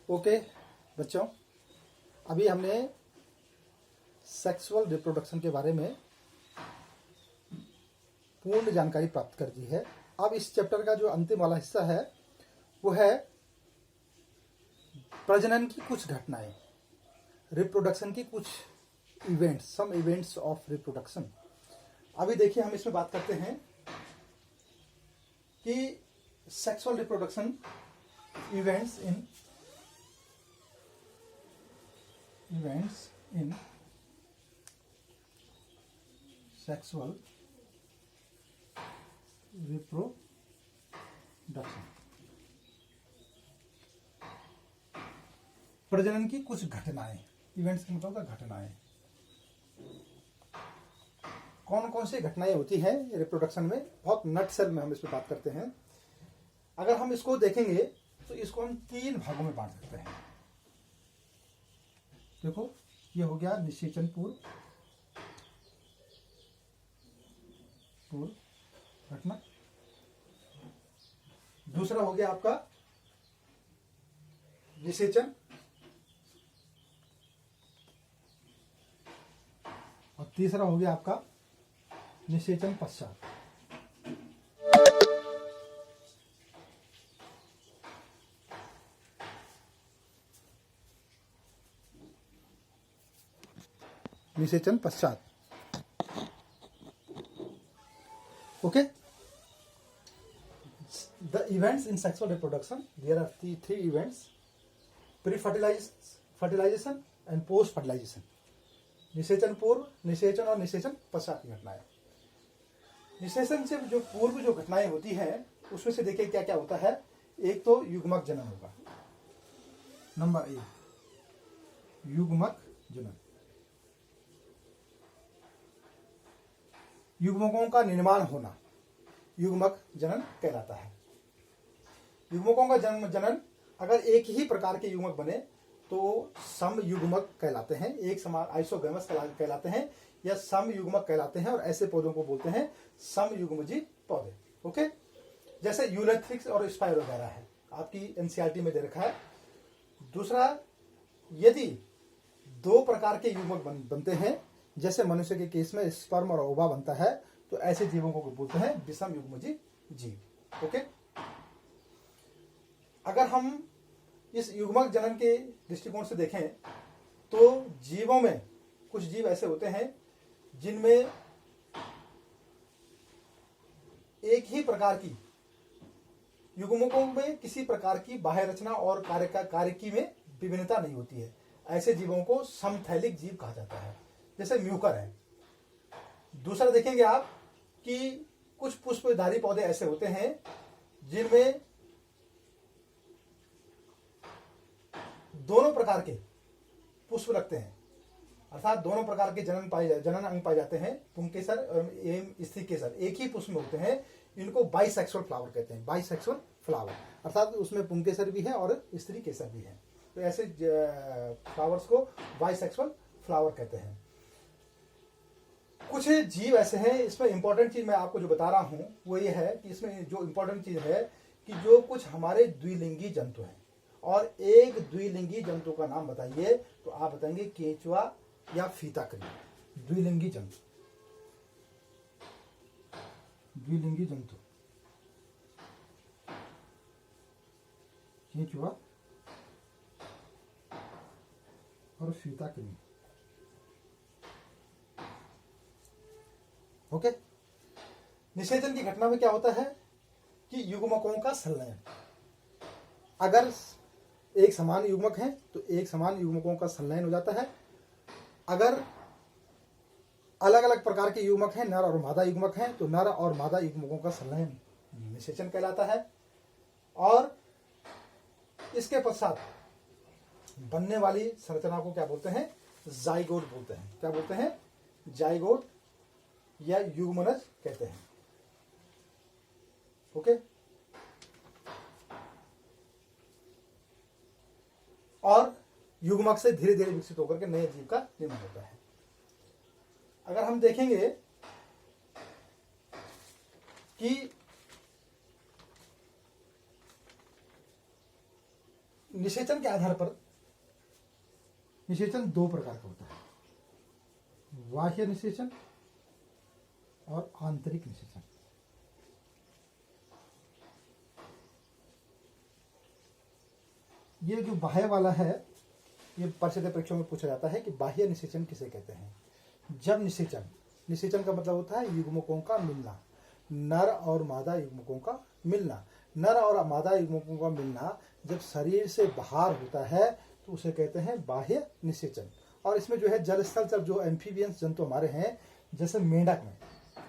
Okay बच्चों, अभी हमने सेक्सुअल रिप्रोडक्शन के बारे में पूर्ण जानकारी प्राप्त कर दी है। अब इस चैप्टर का जो अंतिम वाला हिस्सा है वो है प्रजनन की कुछ घटनाएं, रिप्रोडक्शन की कुछ events, some events of reproduction. अभी देखिए, हम इसमें बात करते हैं कि sexual reproduction events in sexual reproduction, प्रजनन की कुछ घटनाएं। इवेंट्स का मतलब घटनाएं। कौन कौन सी घटनाएं होती हैं रिप्रोडक्शन में, बहुत नटसेल में हम इस पर बात करते हैं। अगर हम इसको देखेंगे तो इसको हम 3 भागों में बांट सकते हैं। देखो, ये हो गया निषेचन पूर्व घटना। दूसरा हो गया आपका निषेचन, और तीसरा हो गया आपका निषेचन पश्चात। निषेचन पश्चात। Okay, the events in sexual reproduction, there are three events: pre-fertilization and post-fertilization. निषेचन पूर्व, निषेचन और निषेचन पश्चात की घटनाएं। निषेचन से जो पूर्व जो घटनाएं होती हैं उसमें से देखिए क्या क्या होता है। एक तो युग्मक जनन होगा, नंबर 1 युग्मक जनन। युग्मकों का निर्माण होना युग्मक जनन कहलाता है। युग्मकों का जनन अगर एक ही प्रकार के युग्मक बने तो सम युग्मक कहलाते हैं, एक समान आइसोगैमस कहलाते हैं या सम युग्मक कहलाते हैं, और ऐसे पौधों को बोलते हैं सम युग्मजी पौधे। ओके, जैसे यूलेथ्रिक्स और स्पाइरो वगैरह है, आपकी एनसीईआरटी में दे रखा है। दूसरा, यदि 2 प्रकार के युग्मक बनते हैं, जैसे मनुष्य के केस में स्पर्म और ओवा बनता है, तो ऐसे जीवों को बोलते हैं विषम युग्मजी जीव। ओके, अगर हम इस युग्मक जनन के दृष्टिकोण से देखें तो जीवों में कुछ जीव ऐसे होते हैं जिनमें एक ही प्रकार की युग्मकों में किसी प्रकार की बाह्य रचना और कार्यकी में विभिन्नता नहीं होती है। ऐसे जीवों को समथैलिक जीव कहा जाता है, जैसे म्यूकर है। दूसरा देखेंगे आप कि कुछ पुष्पधारी पौधे ऐसे होते हैं जिनमें दोनों प्रकार के पुष्प लगते हैं, अर्थात दोनों प्रकार के जनन अंग पाए जाते हैं, पुंकेसर एवं स्त्रीकेसर एक ही पुष्प में होते हैं। इनको बाइसेक्सुअल फ्लावर कहते हैं। बाइसेक्सुअल फ्लावर अर्थात उसमें पुंकेसर भी है और स्त्री केसर भी है, तो ऐसे फ्लावर्स को बाइसेक्सुअल फ्लावर कहते हैं। कुछ जीव ऐसे हैं, इसमें इंपॉर्टेंट चीज मैं आपको जो बता रहा हूं वो ये है कि इसमें जो इंपॉर्टेंट चीज है कि जो कुछ हमारे द्विलिंगी जंतु हैं, और एक द्विलिंगी जंतु का नाम बताइए तो आप बताएंगे केंचुआ या फीताकृमि। द्विलिंगी जंतु, द्विलिंगी जंतु केंचुआ और फीताकृमि। ओके, निषेचन की घटना में क्या होता है कि युग्मकों का संलयन। अगर एक समान युग्मक है तो एक समान युग्मकों का संलयन हो जाता है। अगर अलग अलग प्रकार के युग्मक हैं, नर और मादा युग्मक हैं, तो नर और मादा युग्मकों का संलयन निषेचन कहलाता है। और इसके पश्चात बनने वाली संरचना को क्या बोलते हैं? जाइगोट बोलते हैं। क्या बोलते हैं? जाइगोट या युग्मनज कहते हैं। ओके, और युग्मक से धीरे धीरे विकसित होकर के नए जीव का निर्माण होता है। अगर हम देखेंगे कि निषेचन के आधार पर निषेचन दो प्रकार का होता है, बाह्य निषेचन और आंतरिक निषेचन। ये जो बाह्य वाला है, ये परिषद परीक्षाओं में पूछा जाता है कि बाह्य निषेचन किसे कहते हैं। जब निषेचन का मतलब होता है युग्मकों का मिलना, नर और मादा युग्मकों का मिलना। नर और मादा युग्मकों का मिलना जब शरीर से बाहर होता है तो उसे कहते हैं बाह्य निषेचन। और इसमें जो है जल स्थल जब जो एम्फीबियंस जंतु हमारे हैं, जैसे मेंढक में,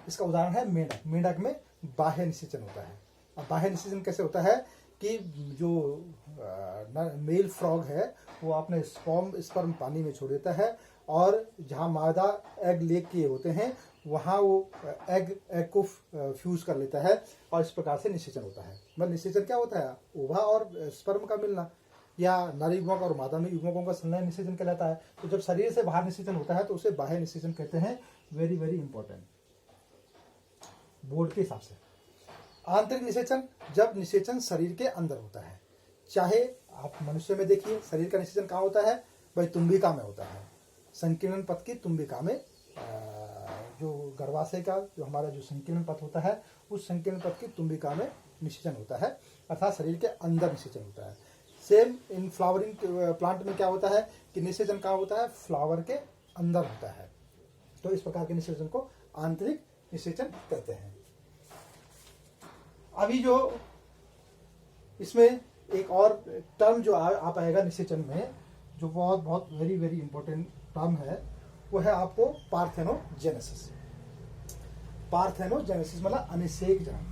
इसका उदाहरण है मेंढक। मेंढक में बाह्य निषेचन होता है। अब बाह्य निषेचन कैसे होता है कि जो मेल फ्रॉग है वो अपने स्पर्म पानी में छोड़ देता है, और जहाँ मादा एग लेग किए होते हैं वहाँ वो एग को फ्यूज कर लेता है, और इस प्रकार से निषेचन होता है। मतलब निषेचन क्या होता है, ओवा और स्पर्म का मिलना, या नर युग्मक और मादा में युग्मकों का संलयन निषेचन कहलाता है। तो जब शरीर से बाहर निषेचन होता है तो उसे बाह्य निषेचन कहते हैं। वेरी वेरी इंपॉर्टेंट बोर्ड के हिसाब से। आंतरिक निषेचन, जब निषेचन शरीर के अंदर होता है। चाहे आप मनुष्य में देखिए, शरीर का निषेचन कहाँ होता है भाई, तुम्बिका में होता है। संकीर्ण पथ की तुम्बिका में, जो गर्भाशय का जो हमारा जो संकीर्ण पथ होता है, उस संकीर्ण पथ की तुम्बिका में निषेचन होता है, अर्थात शरीर के अंदर निषेचन होता है। सेम इन फ्लावरिंग प्लांट में क्या होता है कि निषेचन कहाँ होता है, फ्लावर के अंदर होता है। तो इस प्रकार के निषेचन को आंतरिक निषेचन कहते हैं। अभी जो इसमें एक और टर्म जो आ पाएगा निषेचन में, जो बहुत बहुत वेरी वेरी इंपॉर्टेंट टर्म है, वो है आपको पार्थेनोजेनेसिस। पार्थेनोजेनेसिस मतलब अनिषेक जनन।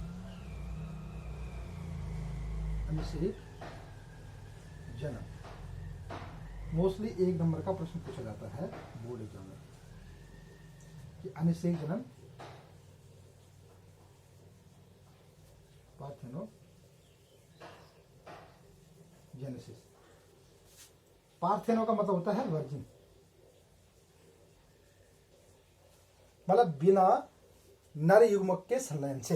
अनिषेक जनन मोस्टली 1 नंबर का प्रश्न पूछा जाता है बोर्ड एग्जाम में कि अनिषेक जनन, पार्थेनोजेनेसिस। पार्थेनो का मतलब होता है वर्जिन, मतलब बिना नर युग्मक के संलयन से,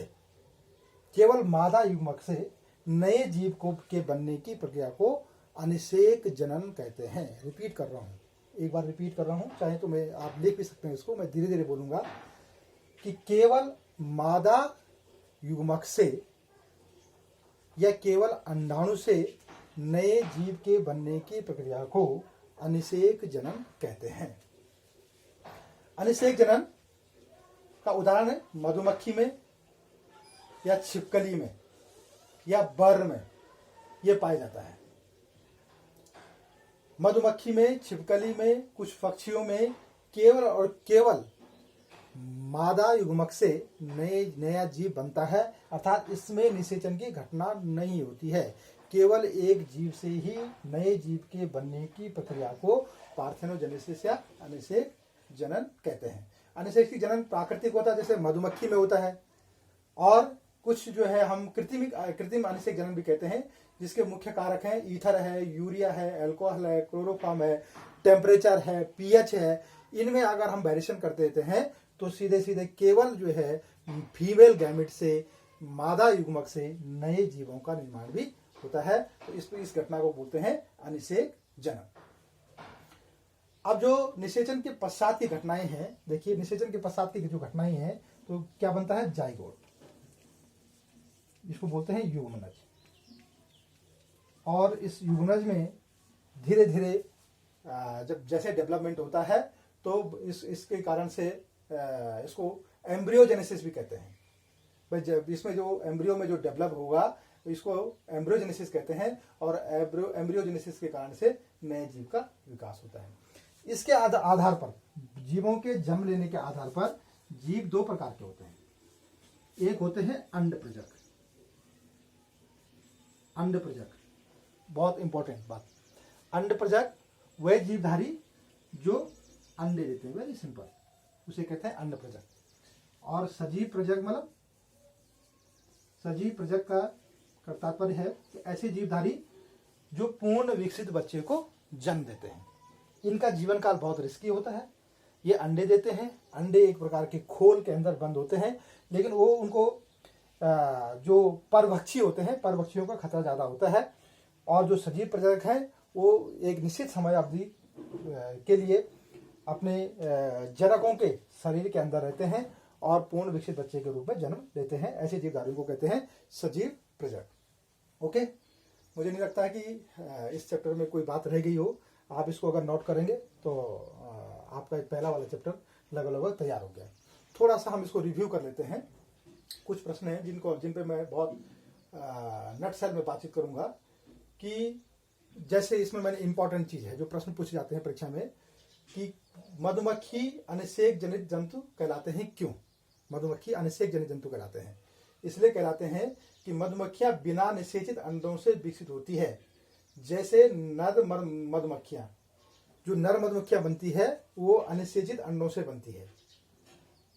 केवल मादा युग्मक से नए जीव को के बनने की प्रक्रिया को अनिषेक जनन कहते हैं। रिपीट कर रहा हूं, एक बार रिपीट कर रहा हूं, चाहे तो मैं आप लिख भी सकते हैं इसको, मैं धीरे धीरे बोलूंगा कि केवल मादा युग्मक से या केवल अंडाणु से नए जीव के बनने की प्रक्रिया को अनिषेक जनन कहते हैं। अनिषेक जनन का उदाहरण है मधुमक्खी में या छिपकली में या बर में यह पाया जाता है। मधुमक्खी में, छिपकली में, कुछ पक्षियों में केवल और केवल मादा युग्मक से नया जीव बनता है, अर्थात इसमें निषेचन की घटना नहीं होती है। केवल एक जीव से ही नए जीव के बनने की प्रक्रिया को पार्थेनोजेनेसिस या अनिषेक जनन कहते हैं। अनिषेक जनन प्राकृतिक होता है, जैसे मधुमक्खी में होता है, और कुछ जो है हम कृत्रिम अनिषेक जनन भी कहते हैं, जिसके मुख्य कारक हैं ईथर है, यूरिया है, अल्कोहल है, क्लोरोफॉर्म है, टेम्परेचर है, पीएच है। इनमें अगर हम वेरिएशन कर देते हैं तो सीधे सीधे केवल जो है फीमेल गैमेट से, मादा युग्मक से नए जीवों का निर्माण भी होता है। तो इस घटना को बोलते हैं अनिषेक जनन। अब जो निषेचन के पश्चात की घटनाएं हैं, देखिए निषेचन के पश्चात की जो घटनाएं हैं तो क्या बनता है, जाइगोट, जिसको बोलते हैं युग्मनज। और इस युग्मनज में धीरे धीरे जब जैसे डेवलपमेंट होता है तो इसके कारण से इसको एम्ब्रियोजेनेसिस भी कहते हैं। भाई जब इसमें जो एम्ब्रियो में जो डेवलप होगा तो इसको एम्ब्रियोजेनेसिस कहते हैं, और एम्ब्रियोजेनेसिस के कारण से नए जीव का विकास होता है। इसके आधार पर, जीवों के जन्म लेने के आधार पर जीव दो प्रकार के होते हैं। एक होते हैं अंडप्रजक। अंडप्रजक बहुत इंपॉर्टेंट बात। अंडप्रजक वह जीवधारी जो अंडे देते हैं, वेरी सिंपल, उसे कहते हैं अंडप्रजक। और सजीव प्रजक मतलब, सजीव प्रजक का तात्पर्य है कि ऐसे जीवधारी जो पूर्ण विकसित बच्चे को जन्म देते हैं। इनका जीवन काल बहुत रिस्की होता है। ये अंडे देते हैं, अंडे एक प्रकार के खोल के अंदर बंद होते हैं, लेकिन वो उनको जो परभक्षी होते हैं, परभक्षियों का खतरा ज़्यादा होता है। और जो सजीव प्रजनक हैं वो एक निश्चित समय अवधि के लिए अपने जनकों के शरीर के अंदर रहते हैं और पूर्ण विकसित बच्चे के रूप में जन्म लेते हैं। ऐसे जीवधारियों को कहते हैं सजीव प्रजनक। ओके, मुझे नहीं लगता है कि इस चैप्टर में कोई बात रह गई हो। आप इसको अगर नोट करेंगे तो आपका पहला वाला चैप्टर लगभग तैयार हो गया। थोड़ा सा हम इसको रिव्यू कर लेते हैं। कुछ प्रश्न हैं जिन पे मैं बहुत नटसेल में बातचीत करूंगा कि जैसे इसमें मैंने इंपॉर्टेंट चीज है जो प्रश्न पूछे जाते हैं परीक्षा में कि मधुमक्खी अनिषेक जनित जंतु कहलाते हैं। क्यों मधुमक्खी अनिषेक जनित जंतु कहलाते हैं? इसलिए कहलाते हैं कि मधुमक्खियां बिना निषेचित अंडों से विकसित होती है। जैसे नर मधुमक्खियां, जो नर मधुमक्खियां बनती है वो अनिषेचित अंडों से बनती है।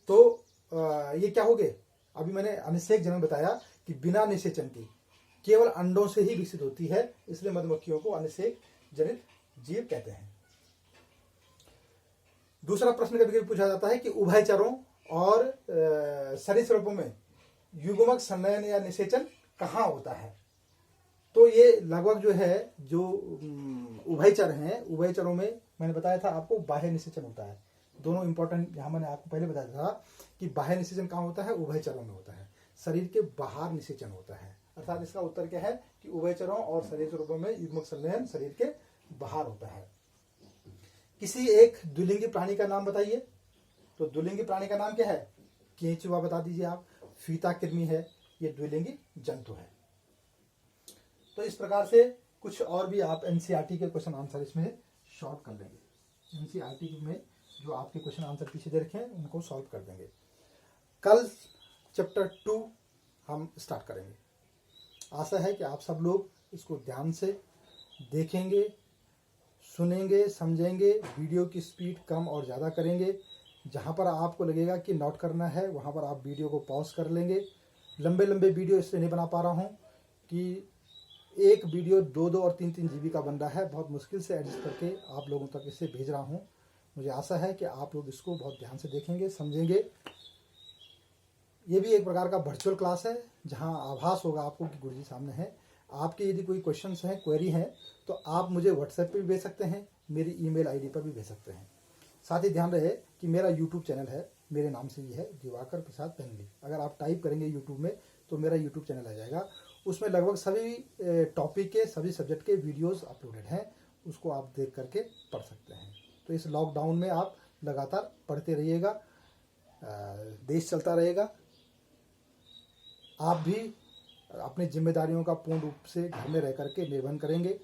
तो ये क्या हो गए? अभी मैंने अनिषेक जन्म बताया कि बिना निषेचन की केवल अंडों से ही विकसित होती है, इसलिए मधुमक्खियों को अनिषेक जनित जीव कहते हैं। दूसरा प्रश्न कभी कभी पूछा जाता है कि उभयचरों और सरीसृपों में युग्मक संलयन या निषेचन कहाँ होता है? तो ये लगभग जो है जो उभयचर हैं, उभयचरों में मैंने बताया था आपको बाह्य निषेचन होता है। दोनों इंपॉर्टेंट यहाँ मैंने आपको पहले बताया था कि बाह्य निषेचन कहाँ होता है? उभयचरों में होता है। शरीर के बाहर निषेचन होता है। अर्थात इसका उत्तर क्या है कि उभयचरों और सरीसृपों में युग्मक संलयन शरीर के बाहर होता है। किसी एक द्विलिंगी प्राणी का नाम बताइए। तो द्विलिंगी प्राणी का नाम क्या है? केंचुआ बता दीजिए आप। फीता कृमि है, ये द्विलिंगी जंतु है। तो इस प्रकार से कुछ और भी आप एनसीईआरटी के क्वेश्चन आंसर इसमें सॉल्व कर लेंगे। एनसीईआरटी में जो आपके क्वेश्चन आंसर पीछे दे रखे हैं उनको सॉल्व कर देंगे। कल चैप्टर 2 हम स्टार्ट करेंगे। आशा है कि आप सब लोग इसको ध्यान से देखेंगे, सुनेंगे, समझेंगे। वीडियो की स्पीड कम और ज़्यादा करेंगे। जहाँ पर आपको लगेगा कि नोट करना है वहाँ पर आप वीडियो को पॉज कर लेंगे। लंबे लंबे वीडियो इसलिए नहीं बना पा रहा हूँ कि एक वीडियो 2-2 और 3-3 GB का बन रहा है। बहुत मुश्किल से एडजस्ट करके आप लोगों तक इसे भेज रहा हूँ। मुझे आशा है कि आप लोग इसको बहुत ध्यान से देखेंगे, समझेंगे। ये भी एक प्रकार का वर्चुअल क्लास है जहाँ आभास होगा आपको कि गुरुजी सामने हैं। आपके यदि कोई क्वेश्चंस हैं, क्वेरी हैं, तो आप मुझे व्हाट्सएप पे भी भेज सकते हैं, मेरी ईमेल आईडी पर भी भेज सकते हैं। साथ ही ध्यान रहे कि मेरा यूट्यूब चैनल है, मेरे नाम से ही है, दिवाकर प्रसाद पेंगली। अगर आप टाइप करेंगे यूट्यूब में तो मेरा यूट्यूब चैनल आ जाएगा। उसमें लगभग सभी टॉपिक के, सभी सब्जेक्ट के वीडियोस अपलोडेड हैं। उसको आप देख करके पढ़ सकते हैं। तो इस लॉकडाउन में आप लगातार पढ़ते रहिएगा, देश चलता रहेगा। आप भी अपनी जिम्मेदारियों का पूर्ण रूप से घर में रह करके निर्वहन करेंगे।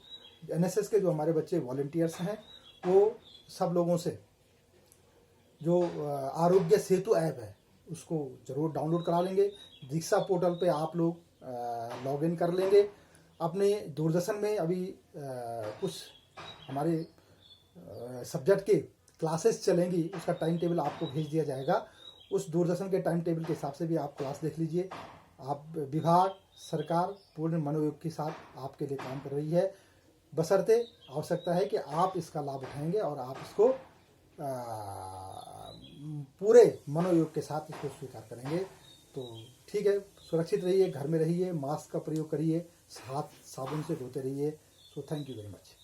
एनएसएस के जो हमारे बच्चे वॉलंटियर्स हैं वो सब लोगों से जो आरोग्य सेतु ऐप है उसको जरूर डाउनलोड करा लेंगे। दीक्षा पोर्टल पे आप लोग लॉग इन कर लेंगे। अपने दूरदर्शन में अभी कुछ हमारे सब्जेक्ट के क्लासेस चलेंगी, उसका टाइम टेबल आपको भेज दिया जाएगा। उस दूरदर्शन के टाइम टेबल के हिसाब से भी आप क्लास देख लीजिए। आप विभाग, सरकार पूर्ण मनोयोग के साथ आपके लिए काम कर रही है। बशर्ते आवश्यकता है कि आप इसका लाभ उठाएंगे और आप इसको पूरे मनोयोग के साथ इसको स्वीकार करेंगे। तो ठीक है, सुरक्षित रहिए, घर में रहिए, मास्क का प्रयोग करिए, हाथ साबुन से धोते रहिए। So thank you very much.